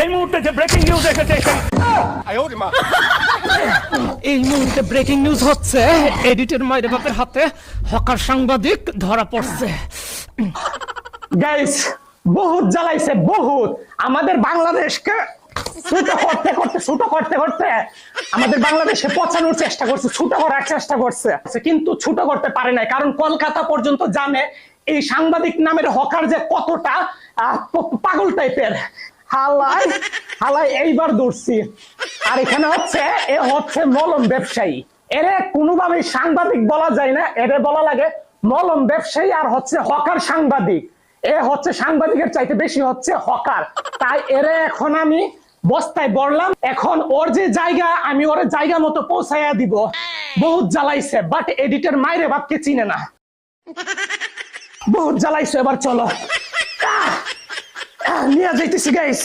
এই মুহূর্তে যে ব্রেকিং নিউজ এসেছে এই মুহূর্তে ব্রেকিং নিউজ হচ্ছে এডিটের মায়ের বাপের হাতে হকার সাংবাদিক ধরা পড়ছে। গাইস বহুত জ্বালাইছে, বহুত আমাদের বাংলাদেশকে ছোট করতে আমাদের দেশে পচানোর চেষ্টা করছে, ছোট করার চেষ্টা করছে, কিন্তু ছোট করতে পারে নাই। কারণ কলকাতা পর্যন্ত জানে এই সাংবাদিক নামের হকার যে কতটা পাগল টাইপের। হালাই এইবার ধরছি। আর এখানে হচ্ছে মলম ব্যবসায়ী। এরে কোনোভাবেই সাংবাদিক বলা যায় না, এরে বলা লাগে মলম ব্যবসায়ী। আর হচ্ছে হকার সাংবাদিক, এ হচ্ছে সাংবাদিকের চাইতে বেশি হচ্ছে হকার। তাই এরে এখন আমি বস্তায় বললাম, এখন ওর যে জায়গা আমি ওর জায়গা মতো পৌঁছাইয়া দিব। বহুত জ্বালাইছে, বাট এডিটর মাইরে বাপকে চিনে না। বহুত জ্বালাইছে, এবার চলো নিয়ে যাইতেছি গাইস।